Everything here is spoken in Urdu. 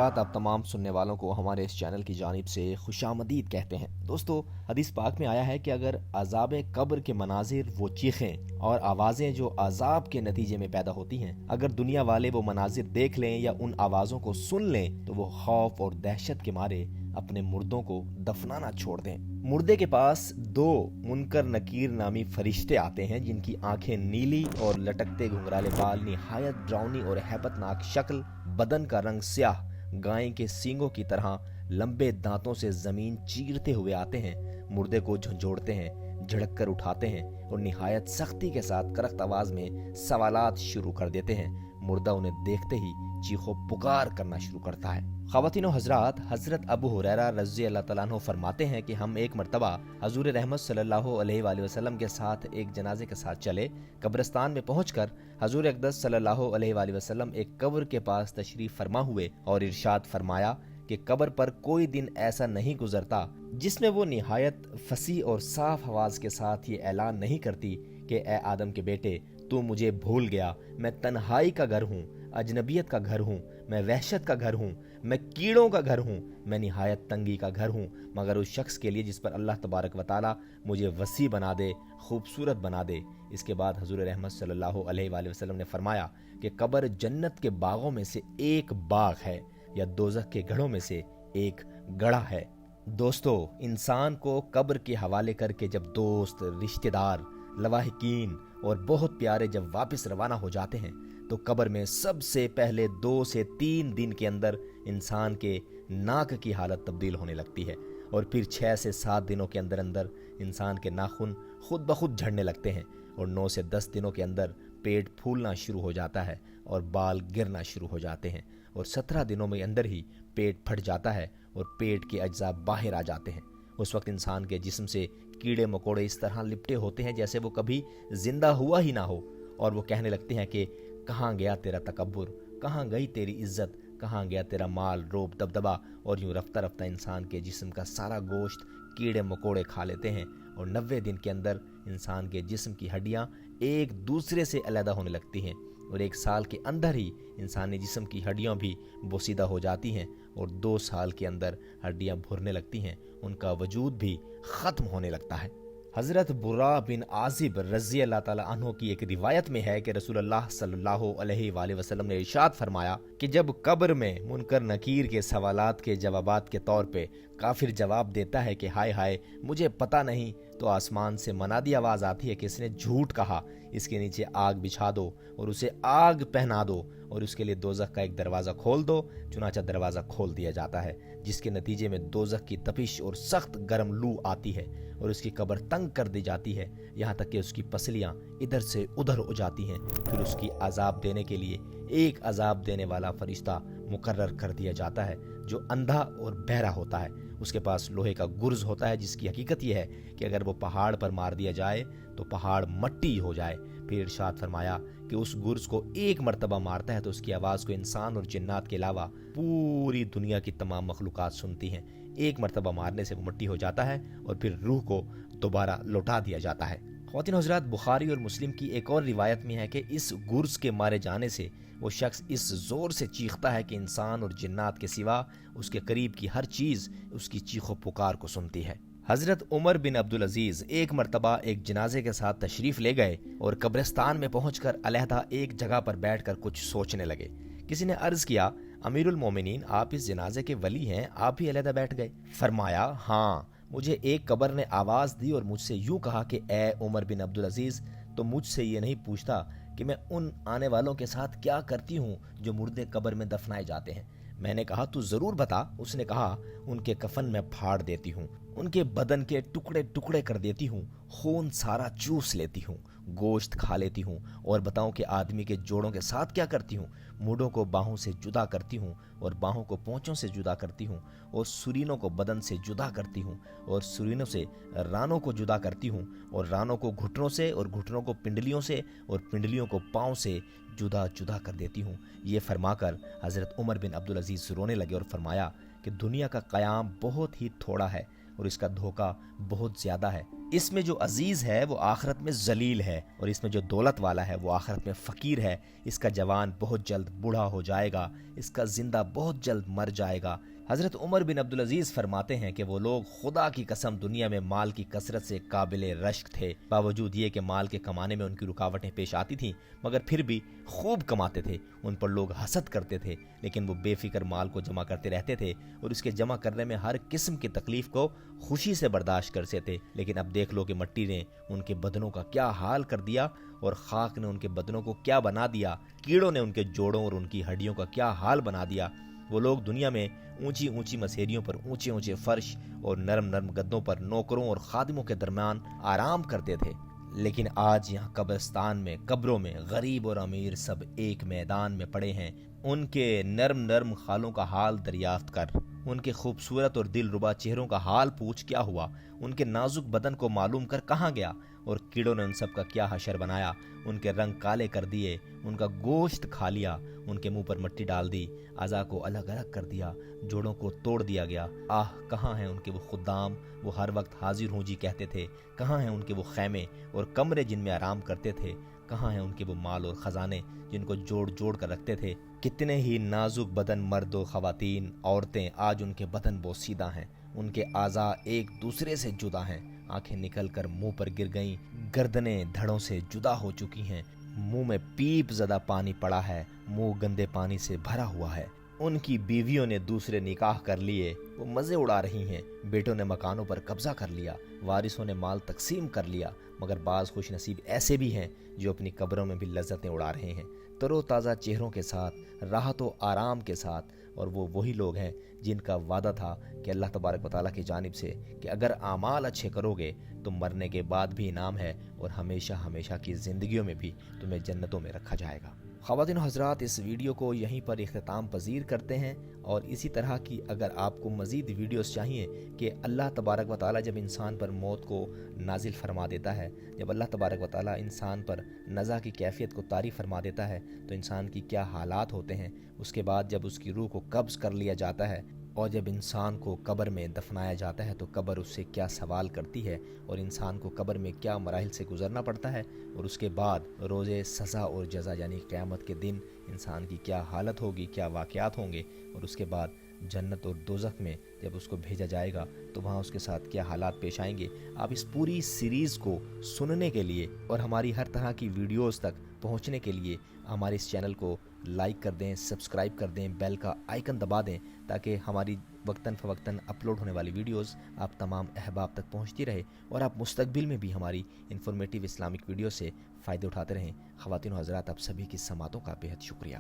حضرات، آپ تمام سننے والوں کو ہمارے اس چینل کی جانب سے خوشامدید کہتے ہیں۔ دوستو، حدیث پاک میں آیا ہے کہ اگر عذاب قبر کے مناظر، وہ چیخیں اور آوازیں جو عذاب کے نتیجے میں پیدا ہوتی ہیں، اگر دنیا والے وہ مناظر دیکھ لیں یا ان آوازوں کو سن لیں تو وہ خوف اور دہشت کے مارے اپنے مردوں کو دفنانا چھوڑ دیں۔ مردے کے پاس دو منکر نکیر نامی فرشتے آتے ہیں جن کی آنکھیں نیلی اور لٹکتے گھنگرالے بال نہایت ڈراؤنی اور ہیبت ناک شکل، بدن کا رنگ سیاہ، گائے کے سینگوں کی طرح لمبے دانتوں سے زمین چیرتے ہوئے آتے ہیں، مردے کو جھنجھوڑتے ہیں، جھڑک کر اٹھاتے ہیں اور نہایت سختی کے ساتھ کرخت آواز میں سوالات شروع کر دیتے ہیں۔ مردہ انہیں دیکھتے ہی چیخو پکار کرنا شروع کرتا ہے۔ خواتین و حضرات، حضرت ابو ہریرہ رضی اللہ تعالیٰ عنہ فرماتے ہیں کہ ہم ایک مرتبہ حضور رحمت صلی اللہ علیہ وآلہ وسلم کے ساتھ ایک جنازے کے ساتھ چلے۔ قبرستان میں پہنچ کر حضور اقدس صلی اللہ علیہ وآلہ وسلم ایک قبر کے پاس تشریف فرما ہوئے اور ارشاد فرمایا کہ قبر پر کوئی دن ایسا نہیں گزرتا جس میں وہ نہایت فصیح اور صاف آواز کے ساتھ یہ اعلان نہیں کرتی کہ اے آدم کے بیٹے، تو مجھے بھول گیا، میں تنہائی کا گھر ہوں، اجنبیت کا گھر ہوں، میں وحشت کا گھر ہوں، میں کیڑوں کا گھر ہوں، میں نہایت تنگی کا گھر ہوں، مگر اس شخص کے لیے جس پر اللہ تبارک و تعالی مجھے وسیع بنا دے، خوبصورت بنا دے۔ اس کے بعد حضور رحمت صلی اللہ علیہ وآلہ وسلم نے فرمایا کہ قبر جنت کے باغوں میں سے ایک باغ ہے یا دوزخ کے گڑھوں میں سے ایک گڑھا ہے۔ دوستو، انسان کو قبر کے حوالے کر کے جب دوست، رشتہ دار، لواحقین اور بہت پیارے جب واپس روانہ ہو جاتے ہیں تو قبر میں سب سے پہلے 2 سے 3 دن کے اندر انسان کے ناک کی حالت تبدیل ہونے لگتی ہے اور پھر 6 سے 7 دنوں کے اندر اندر انسان کے ناخن خود بخود جھڑنے لگتے ہیں اور 9 سے 10 دنوں کے اندر پیٹ پھولنا شروع ہو جاتا ہے اور بال گرنا شروع ہو جاتے ہیں اور 17 دنوں میں اندر ہی پیٹ پھٹ جاتا ہے اور پیٹ کے اجزاء باہر آ جاتے ہیں۔ اس وقت انسان کے جسم سے کیڑے مکوڑے اس طرح لپٹے ہوتے ہیں جیسے وہ کبھی زندہ ہوا ہی نہ ہو، اور وہ کہنے لگتے ہیں کہ کہاں گیا تیرا تکبر، کہاں گئی تیری عزت، کہاں گیا تیرا مال، روب، دبدبا، اور یوں رفتہ رفتہ انسان کے جسم کا سارا گوشت کیڑے مکوڑے کھا لیتے ہیں اور 90 دن کے اندر انسان کے جسم کی ہڈیاں ایک دوسرے سے علیحدہ ہونے لگتی ہیں اور 1 سال کے اندر ہی انسانی جسم کی ہڈیاں بھی بوسیدہ ہو جاتی ہیں اور 2 سال کے اندر ہڈیاں بھرنے لگتی ہیں، ان کا وجود بھی ختم ہونے لگتا ہے۔ حضرت برا بن عازب رضی اللہ تعالیٰ عنہ کی ایک روایت میں ہے کہ رسول اللہ صلی اللہ علیہ وآلہ وسلم نے ارشاد فرمایا کہ جب قبر میں منکر نکیر کے سوالات کے جوابات کے طور پہ کافر جواب دیتا ہے کہ ہائے ہائے مجھے پتہ نہیں، تو آسمان سے منادی آواز آتی ہے کہ اس نے جھوٹ کہا، اس کے نیچے آگ بچھا دو اور اسے آگ پہنا دو اور اس کے لیے دوزخ کا ایک دروازہ کھول دو۔ چنانچہ دروازہ کھول دیا جاتا ہے، جس کے نتیجے میں دوزخ کی تپش اور سخت گرم لو آتی ہے اور اس کی قبر تنگ کر دی جاتی ہے، یہاں تک کہ اس کی پسلیاں ادھر سے ادھر ہو جاتی ہیں۔ پھر اس کی عذاب دینے کے لیے ایک عذاب دینے والا فرشتہ مقرر کر دیا جاتا ہے جو اندھا اور بہرا ہوتا ہے۔ اس کے پاس لوہے کا گرز ہوتا ہے جس کی حقیقت یہ ہے کہ اگر وہ پہاڑ پر مار دیا جائے تو پہاڑ مٹی ہو جائے۔ پھر ارشاد فرمایا کہ اس گرز کو ایک مرتبہ مارتا ہے تو اس کی آواز کو انسان اور جنات کے علاوہ پوری دنیا کی تمام مخلوقات سنتی ہیں۔ ایک مرتبہ مارنے سے وہ مٹی ہو جاتا ہے اور پھر روح کو دوبارہ لوٹا دیا جاتا ہے۔ خواتین و حضرات، بخاری اور مسلم کی ایک اور روایت میں ہے کہ اس گرز کے مارے جانے سے وہ شخص اس زور سے چیختا ہے کہ انسان اور جنات کے سوا اس کے قریب کی ہر چیز اس کی چیخ و پکار کو سنتی ہے۔ حضرت عمر بن عبدالعزیز ایک مرتبہ ایک جنازے کے ساتھ تشریف لے گئے اور قبرستان میں پہنچ کر علیحدہ ایک جگہ پر بیٹھ کر کچھ سوچنے لگے۔ کسی نے عرض کیا، امیر المومنین، آپ اس جنازے کے ولی ہیں، آپ بھی علیحدہ بیٹھ گئے؟ فرمایا، ہاں، مجھے ایک قبر نے آواز دی اور مجھ سے یوں کہا کہ اے عمر بن عبدالعزیز، تو مجھ سے یہ نہیں پوچھتا کہ میں ان آنے والوں کے ساتھ کیا کرتی ہوں جو مردے قبر میں دفنائے جاتے ہیں؟ میں نے کہا، تو ضرور بتا۔ اس نے کہا، ان کے کفن میں پھاڑ دیتی ہوں، ان کے بدن کے ٹکڑے ٹکڑے کر دیتی ہوں، خون سارا چوس لیتی ہوں، گوشت کھا لیتی ہوں، اور بتاؤں کہ آدمی کے جوڑوں کے ساتھ کیا کرتی ہوں؟ موڑوں کو باہوں سے جدا کرتی ہوں اور باہوں کو پونچوں سے جدا کرتی ہوں اور سرینوں کو بدن سے جدا کرتی ہوں اور سرینوں سے رانوں کو جدا کرتی ہوں اور رانوں کو گھٹنوں سے اور گھٹنوں کو پنڈلیوں سے اور پنڈلیوں کو پاؤں سے جدا جدا کر دیتی ہوں۔ یہ فرما کر حضرت عمر بن عبدالعزیز رونے لگے اور فرمایا کہ دنیا کا قیام بہت ہی تھوڑا ہے، اور اس کا دھوکہ بہت زیادہ ہے۔ اس میں جو عزیز ہے وہ آخرت میں ذلیل ہے، اور اس میں جو دولت والا ہے وہ آخرت میں فقیر ہے۔ اس کا جوان بہت جلد بوڑھا ہو جائے گا، اس کا زندہ بہت جلد مر جائے گا۔ حضرت عمر بن عبدالعزیز فرماتے ہیں کہ وہ لوگ خدا کی قسم دنیا میں مال کی کثرت سے قابل رشک تھے، باوجود یہ کہ مال کے کمانے میں ان کی رکاوٹیں پیش آتی تھیں، مگر پھر بھی خوب کماتے تھے۔ ان پر لوگ حسد کرتے تھے، لیکن وہ بے فکر مال کو جمع کرتے رہتے تھے اور اس کے جمع کرنے میں ہر قسم کی تکلیف کو خوشی سے برداشت کرتے تھے۔ لیکن اب دیکھ لو کہ مٹی نے ان کے بدنوں کا کیا حال کر دیا، اور خاک نے ان کے بدنوں کو کیا بنا دیا، کیڑوں نے ان کے جوڑوں اور ان کی ہڈیوں کا کیا حال بنا دیا۔ وہ لوگ دنیا میں اونچی اونچی مسیریوں پر اونچے اونچے فرش اور نرم نرم گدوں پر نوکروں اور خادموں کے درمیان آرام کرتے تھے، لیکن آج یہاں قبرستان میں، قبروں میں غریب اور امیر سب ایک میدان میں پڑے ہیں۔ ان کے نرم نرم خالوں کا حال دریافت کر، ان کے خوبصورت اور دل ربا چہروں کا حال پوچھ کیا ہوا، ان کے نازک بدن کو معلوم کر کہاں گیا، اور کیڑوں نے ان سب کا کیا حشر بنایا، ان کے رنگ کالے کر دیے، ان کا گوشت کھا لیا، ان کے منہ پر مٹی ڈال دی، اعضاء کو الگ الگ کر دیا، جوڑوں کو توڑ دیا گیا۔ آہ، کہاں ہیں ان کے وہ خدام، وہ ہر وقت حاضر ہوں جی کہتے تھے، کہاں ہیں ان کے وہ خیمے اور کمرے جن میں آرام کرتے تھے، کہاں ہیں ان کے وہ مال اور خزانے جن کو جوڑ جوڑ کر رکھتے تھے۔ کتنے ہی نازک بدن مرد و خواتین، عورتیں، آج ان کے بدن بوسیدہ ہیں، ان کے اعضاء ایک دوسرے سے جدا ہیں، آنکھیں نکل کر منہ پر گر گئیں، گردنیں دھڑوں سے جدا ہو چکی ہیں، منہ میں پیپ زدہ پانی پڑا ہے، منہ گندے پانی سے بھرا ہوا ہے۔ ان کی بیویوں نے دوسرے نکاح کر لیے، وہ مزے اڑا رہی ہیں، بیٹوں نے مکانوں پر قبضہ کر لیا، وارثوں نے مال تقسیم کر لیا، مگر بعض خوش نصیب ایسے بھی ہیں جو اپنی قبروں میں بھی لذتیں اڑا رہے ہیں، تر و تازہ چہروں کے ساتھ، راحت و آرام کے ساتھ۔ اور وہ وہی لوگ ہیں جن کا وعدہ تھا کہ اللہ تبارک و تعالیٰ کی جانب سے کہ اگر اعمال اچھے کرو گے تو مرنے کے بعد بھی انعام ہے، اور ہمیشہ ہمیشہ کی زندگیوں میں بھی تمہیں جنتوں میں رکھا جائے گا۔ خواتین و حضرات، اس ویڈیو کو یہیں پر اختتام پذیر کرتے ہیں، اور اسی طرح کی اگر آپ کو مزید ویڈیوز چاہیے کہ اللہ تبارک و تعالیٰ جب انسان پر موت کو نازل فرما دیتا ہے، جب اللہ تبارک و تعالیٰ انسان پر نزع کی کیفیت کو طاری فرما دیتا ہے تو انسان کی کیا حالات ہوتے ہیں، اس کے بعد جب اس کی روح کو قبض کر لیا جاتا ہے اور جب انسان کو قبر میں دفنایا جاتا ہے تو قبر اس سے کیا سوال کرتی ہے، اور انسان کو قبر میں کیا مراحل سے گزرنا پڑتا ہے، اور اس کے بعد روز سزا اور جزا یعنی قیامت کے دن انسان کی کیا حالت ہوگی، کیا واقعات ہوں گے، اور اس کے بعد جنت اور دوزخ میں جب اس کو بھیجا جائے گا تو وہاں اس کے ساتھ کیا حالات پیش آئیں گے۔ آپ اس پوری سیریز کو سننے کے لیے اور ہماری ہر طرح کی ویڈیوز تک پہنچنے کے لیے ہمارے اس چینل کو لائک کر دیں، سبسکرائب کر دیں، بیل کا آئیکن دبا دیں، تاکہ ہماری وقتاً فوقتاً اپلوڈ ہونے والی ویڈیوز آپ تمام احباب تک پہنچتی رہے، اور آپ مستقبل میں بھی ہماری انفارمیٹیو اسلامک ویڈیو سے فائدے اٹھاتے رہیں۔ خواتین و حضرات، آپ سبھی کی سماعتوں کا بے حد شکریہ۔